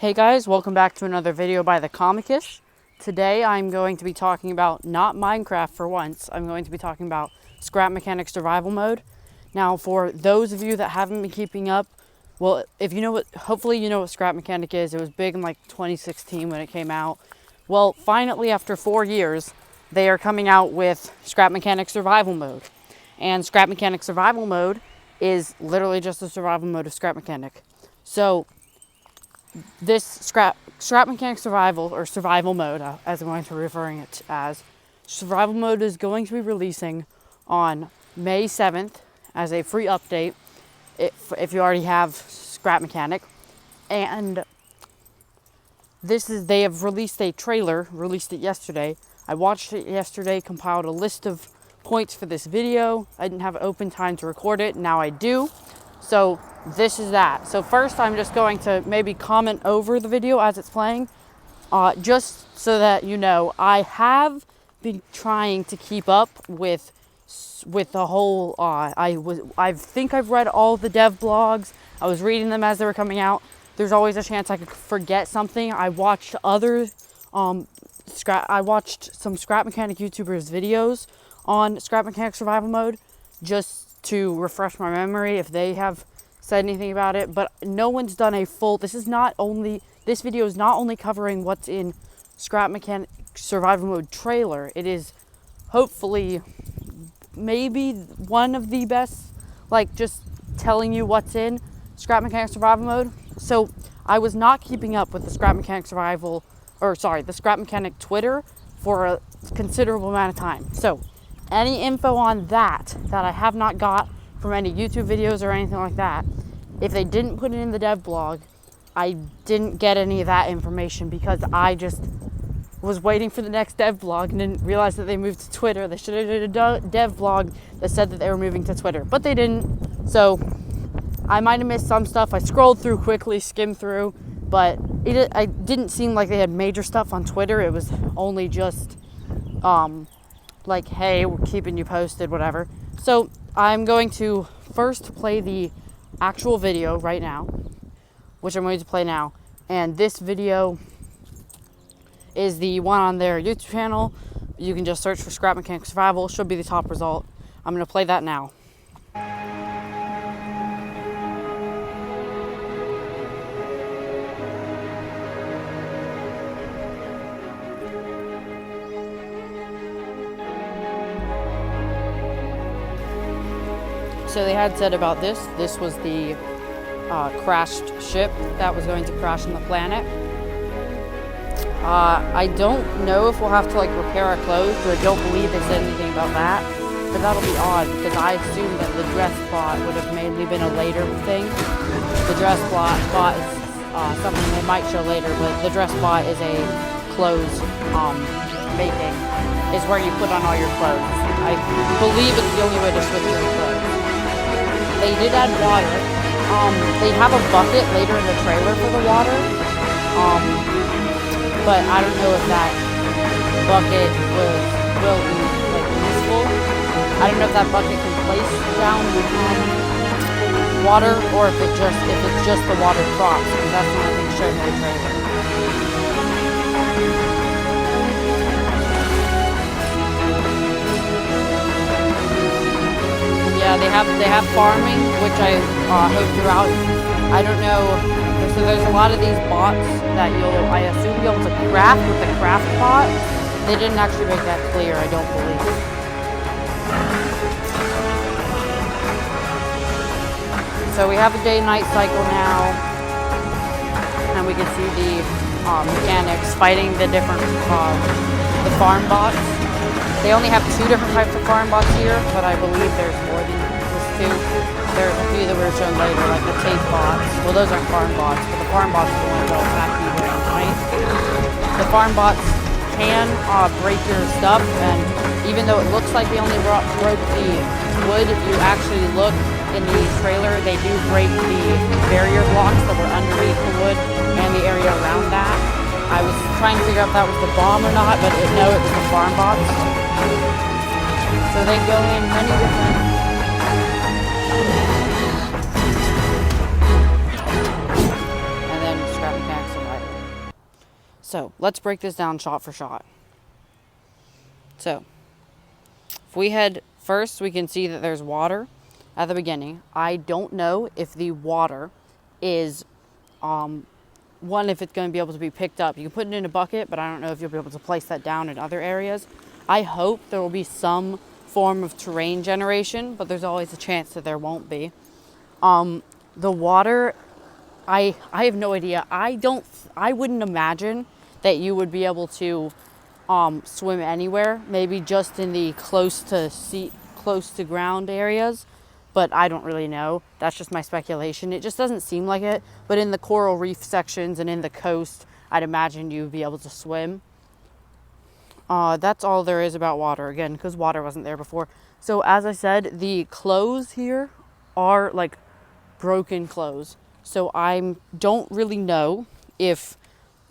Hey guys, welcome back to another video by the Comicish. Today I'm going to be talking about not Minecraft for once. I'm going to be talking about Scrap Mechanic Survival Mode. Now for those of you that haven't been keeping up, well, if you know what, hopefully you know what Scrap Mechanic is. It was big in like 2016 when it came out. Well, finally after 4 years, they are coming out with Scrap Mechanic Survival Mode. And Scrap Mechanic Survival Mode is literally just a survival mode of Scrap Mechanic. So this Scrap Mechanic Survival, or Survival Mode, as I'm going to be referring it as, Survival Mode is going to be releasing on May 7th as a free update if you already have Scrap Mechanic. And they have released a trailer, released it yesterday. I watched it yesterday, compiled a list of points for this video. I didn't have open time to record it, now I do. So this is that. So first I'm just going to maybe comment over the video as it's playing, just so that you know, I have been trying to keep up with the whole, I think I've read all the dev blogs. I was reading them as they were coming out. There's always a chance I could forget something. I watched some Scrap Mechanic YouTubers videos on Scrap Mechanic Survival Mode, just to refresh my memory if they have said anything about it, but no one's done a full, this video is not only covering what's in Scrap Mechanic Survival Mode trailer, it is hopefully maybe one of the best, like just telling you what's in Scrap Mechanic Survival Mode. So I was not keeping up with the Scrap Mechanic the Scrap Mechanic Twitter for a considerable amount of time. So any info on that I have not got from any YouTube videos or anything like that, if they didn't put it in the dev blog, I didn't get any of that information because I just was waiting for the next dev blog and didn't realize that they moved to Twitter. They should have did a dev blog that said that they were moving to Twitter, but they didn't. So I might have missed some stuff. I scrolled through quickly, skimmed through, but it didn't seem like they had major stuff on Twitter. It was only just like, hey, we're keeping you posted, whatever. So I'm going to first play the actual video right now, which I'm going to play now. And this video is the one on their YouTube channel. You can just search for Scrap Mechanic Survival. Should be the top result. I'm going to play that now. So they had said about this was the crashed ship that was going to crash on the planet. I don't know if we'll have to like repair our clothes, but I don't believe they said anything about that. But that'll be odd because I assumed that the dress plot would have mainly been a later thing. The dress plot is something they might show later, but the dress plot is a clothes making, is where you put on all your clothes. I believe it's the only way to switch your clothes. They did add water. They have a bucket later in the trailer for the water. But I don't know if that bucket will be like useful. I don't know if that bucket can place down water or if it's just the water drops, because that's the only thing shown in the trailer. Yeah, they have farming, which I hope throughout. I don't know. So there's a lot of these bots that I assume you'll be able to craft with the craft bot. They didn't actually make that clear, I don't believe. So we have a day-night cycle now, and we can see the mechanics fighting the different the farm bots. They only have 2 different types of farm bots here, but I believe there's more than just 2. There's a few that were shown later, like the tape bots. Well, those aren't farm bots, but the farm bots are the ones that will attack you range, right? The farm bots can break your stuff, and even though it looks like they only broke the wood, if you actually look in the trailer, they do break the barrier blocks that were underneath the wood and the area around that. I was trying to figure out if that was the bomb or not, but no, it was the farm bots. So they go in many different... And then Scrap Mechanic Survival. So let's break this down shot for shot. So if we head first, we can see that there's water at the beginning. I don't know if the water is, one, if it's going to be able to be picked up. You can put it in a bucket, but I don't know if you'll be able to place that down in other areas. I hope there will be some form of terrain generation, but there's always a chance that there won't be. The water, I have no idea. I wouldn't imagine that you would be able to swim anywhere, maybe just in the close to ground areas, but I don't really know. That's just my speculation. It just doesn't seem like it, but in the coral reef sections and in the coast, I'd imagine you'd be able to swim. That's all there is about water, again, because water wasn't there before. So as I said, the clothes here are like broken clothes. So I don't really know if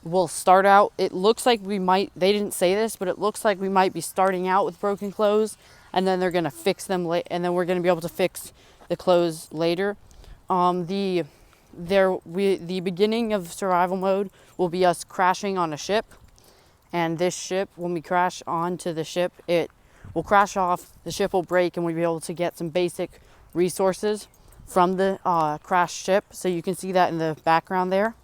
we'll start out, it looks like we might, they didn't say this, but it looks like we might be starting out with broken clothes, and then they're going to fix them and then we're going to be able to fix the clothes later. The beginning of survival mode will be us crashing on a ship, and this ship, when we crash onto the ship, it will crash off, the ship will break, and we'll be able to get some basic resources from the crashed ship. So you can see that in the background there.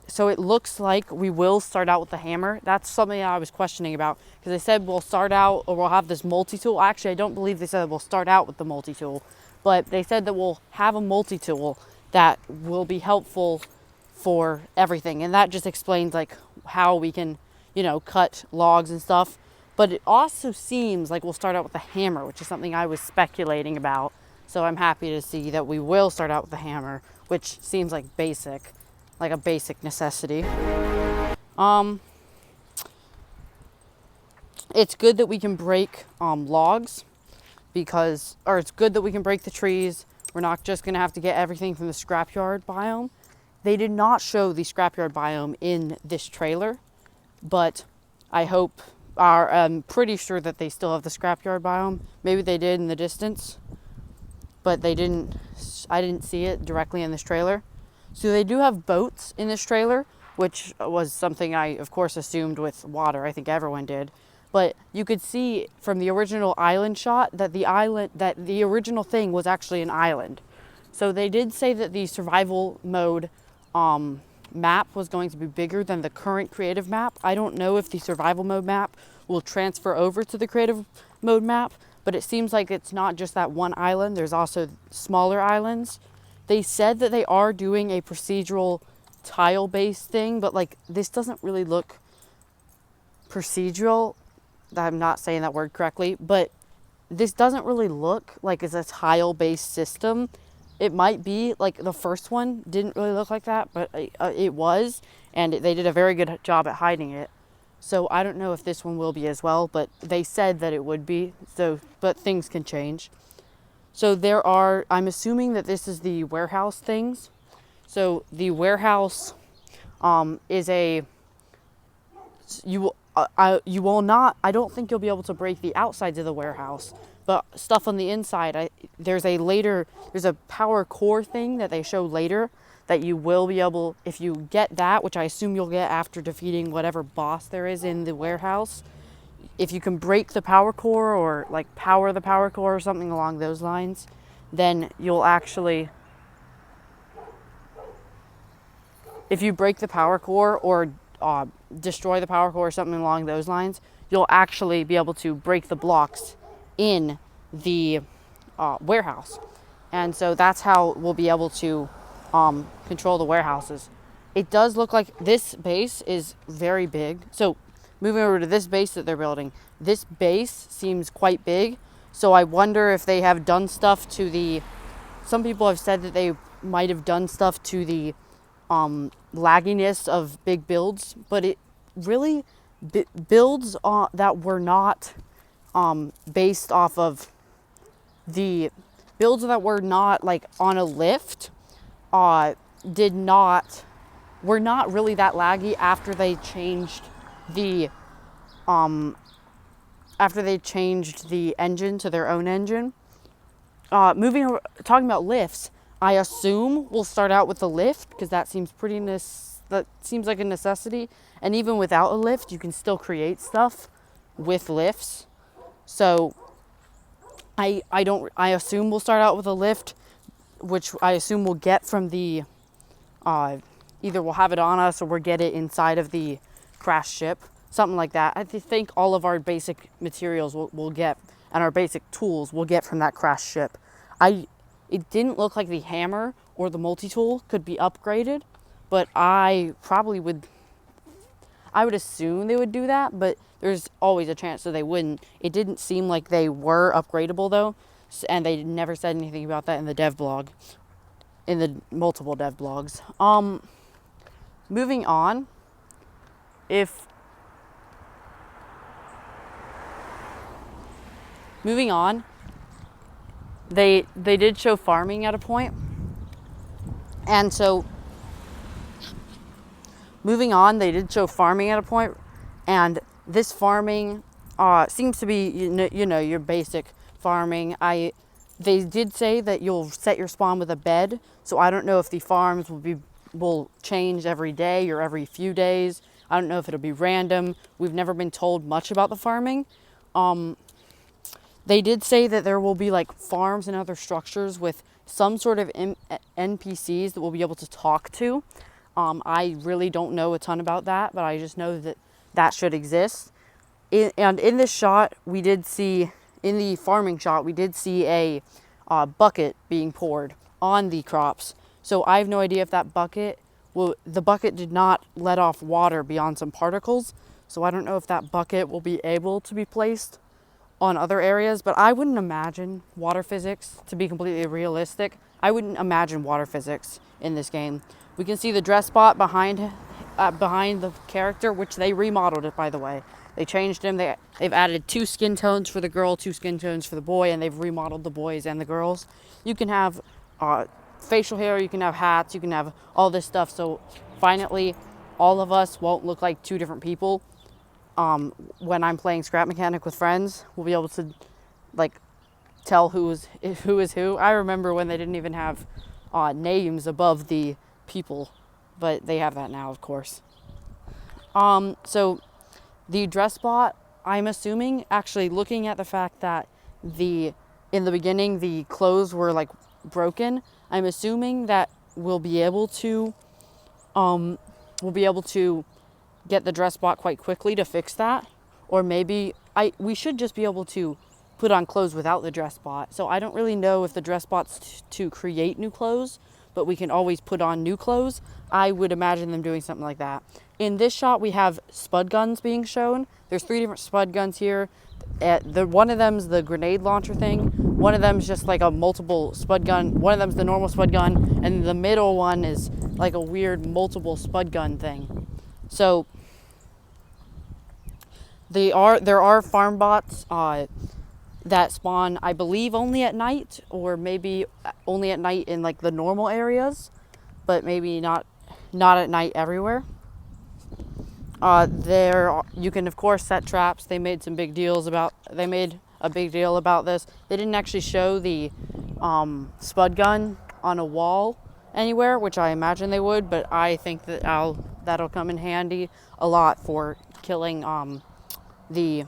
So it looks like we will start out with the hammer. That's something I was questioning about, because they said we'll start out, or we'll have this multi-tool. Actually, I don't believe they said we'll start out with the multi-tool, but they said that we'll have a multi-tool that will be helpful for everything. And that just explains like how we can, cut logs and stuff. But it also seems like we'll start out with the hammer, which is something I was speculating about. So I'm happy to see that we will start out with the hammer, which seems like a basic necessity. It's good that we can break logs, or it's good that we can break the trees. We're not just gonna have to get everything from the scrapyard biome. They did not show the scrapyard biome in this trailer, but I'm pretty sure that they still have the scrapyard biome. Maybe they did in the distance, but I didn't see it directly in this trailer. So they do have boats in this trailer, which was something I, of course, assumed with water. I think everyone did. But you could see from the original island shot that the original thing was actually an island. So they did say that the survival mode map was going to be bigger than the current creative map. I don't know if the survival mode map will transfer over to the creative mode map, but it seems like it's not just that one island. There's also smaller islands. They said that they are doing a procedural tile-based thing, but this doesn't really look procedural. I'm not saying that word correctly, but this doesn't really look like it's a tile-based system. It might be, the first one didn't really look like that, but it was, and they did a very good job at hiding it. So I don't know if this one will be as well, but they said that it would be, but things can change. So I'm assuming that this is the warehouse things. So the warehouse is I don't think you'll be able to break the outsides of the warehouse, but stuff on the inside, there's a power core thing that they show later that you will be able, if you get that, which I assume you'll get after defeating whatever boss there is in the warehouse. If you can break the power core, or power the power core or something along those lines, then you'll actually, if you break the power core or destroy the power core or something along those lines, you'll actually be able to break the blocks in the warehouse. And so that's how we'll be able to control the warehouses. It does look like this base is very big. So moving over to this base that they're building, this base seems quite big. So I wonder if they have done stuff to some people have said that they might have done stuff to the lagginess of big builds, but it really builds that were not based off of the builds that were not on a lift were not really that laggy after they changed the engine to their own engine. Talking about lifts, I assume we'll start out with the lift because that seems pretty that seems like a necessity. And even without a lift, you can still create stuff with lifts. So I assume we'll start out with a lift, which I assume we'll get from the, either we'll have it on us or we'll get it inside of the crash ship, something like that. I think all of our basic materials we'll get, and our basic tools we'll get from that crash ship. It didn't look like the hammer or the multi-tool could be upgraded, but I would assume they would do that, but there's always a chance that they wouldn't. It didn't seem like they were upgradable though, and they never said anything about that in the dev blog, in the multiple dev blogs. Moving on, they did show farming at a point, and so moving on, they did show farming at a point, and this farming seems to be, you know, your basic farming. They did say that you'll set your spawn with a bed, so I don't know if the farms will change every day or every few days. I don't know if it'll be random. We've never been told much about the farming. They did say that there will be like farms and other structures with some sort of NPCs that we'll be able to talk to. I really don't know a ton about that, but I just know that should exist. And in this shot, we did see, in the farming shot, we did see a bucket being poured on the crops. So I have no idea if that bucket the bucket did not let off water beyond some particles. So I don't know if that bucket will be able to be placed on other areas, but I wouldn't imagine water physics, to be completely realistic. I wouldn't imagine water physics in this game. We can see the dress spot behind the character, which they remodeled it, by the way. They changed him. They've added 2 skin tones for the girl, 2 skin tones for the boy, and they've remodeled the boys and the girls. You can have facial hair, you can have hats, you can have all this stuff. So finally, all of us won't look like 2 different people. When I'm playing Scrap Mechanic with friends, we'll be able to like tell who is who. I remember when they didn't even have names above the people, but they have that now, of course. So the dress spot, I'm assuming, actually looking at the fact that in the beginning the clothes were like broken, I'm assuming that we'll be able to get the dress spot quite quickly to fix that, or maybe we should just be able to put on clothes without the dress spot. So I don't really know if the dress spot's to create new clothes, but we can always put on new clothes. I would imagine them doing something like that. In this shot, we have spud guns being shown. There's 3 different spud guns here. One of them's the grenade launcher thing. One of them's just like a multiple spud gun. One of them's the normal spud gun, and the middle one is like a weird multiple spud gun thing. So there are farm bots that spawn, I believe, only at night, or maybe only at night in like the normal areas, but maybe not at night everywhere. You can of course set traps. They made a big deal about this. They didn't actually show the spud gun on a wall anywhere, which I imagine they would, but I think that that'll come in handy a lot for killing the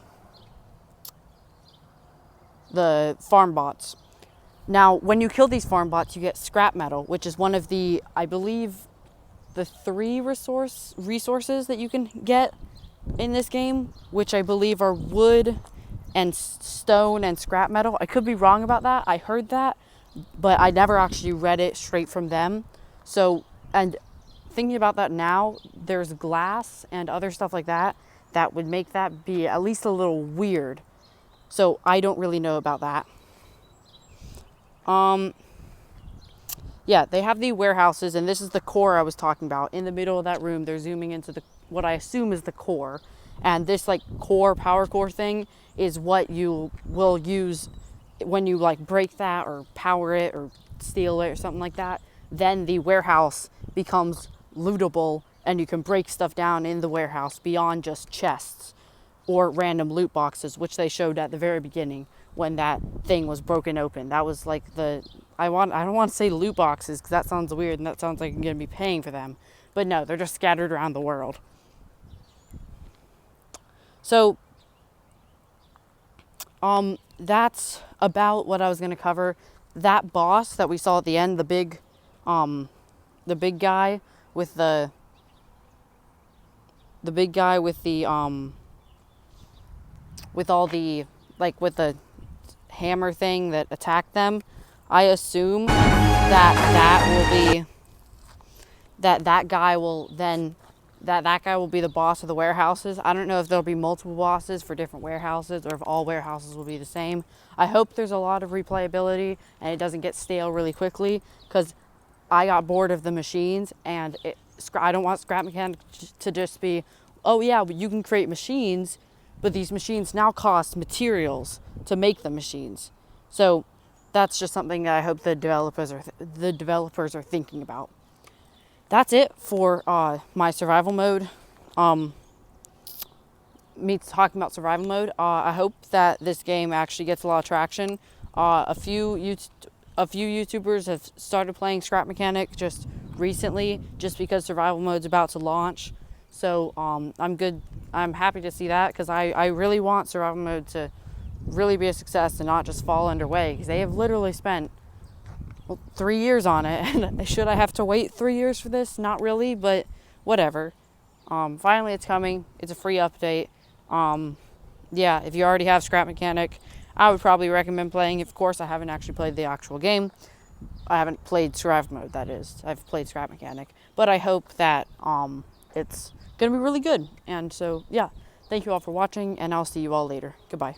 farm bots. Now, when you kill these farm bots, you get scrap metal, which is one of the, I believe, the 3 resources that you can get in this game, which I believe are wood and stone and scrap metal. I could be wrong about that. I heard that, but I never actually read it straight from them. So, and thinking about that now, there's glass and other stuff like that would make that be at least a little weird. So I don't really know about that. Yeah, they have the warehouses, and this is the core I was talking about. In the middle of that room, they're zooming into what I assume is the core. And this like power core thing is what you will use when you like break that or power it or steal it or something like that. Then the warehouse becomes lootable, and you can break stuff down in the warehouse beyond just chests or random loot boxes, which they showed at the very beginning when that thing was broken open. That was like I don't want to say loot boxes because that sounds weird and that sounds like I'm going to be paying for them. But no, they're just scattered around the world. So, that's about what I was going to cover. That boss that we saw at the end, the big guy with the with all the, like, with the hammer thing that attacked them, I assume that guy will be the boss of the warehouses. I don't know if there'll be multiple bosses for different warehouses or if all warehouses will be the same. I hope there's a lot of replayability and it doesn't get stale really quickly, because I got bored of the machines, and I don't want Scrap Mechanic to just be, oh yeah, you can create machines, but these machines now cost materials to make the machines. So that's just something that I hope the developers are thinking about. That's it for my survival mode. Me talking about survival mode. I hope that this game actually gets a lot of traction. A few YouTubers have started playing Scrap Mechanic just recently, just because survival mode's about to launch. So I'm happy to see that, because I really want survival mode to really be a success and not just fall underway, because they have literally spent 3 years on it. And should I have to wait 3 years for this? Not really, but whatever. Finally it's coming. It's a free update. Yeah, if you already have Scrap Mechanic, I would probably recommend playing it. Of course, I haven't actually played the actual game. I haven't played survival mode, that is. I've played Scrap Mechanic. But I hope that it's going to be really good. And so, yeah, thank you all for watching, and I'll see you all later. Goodbye.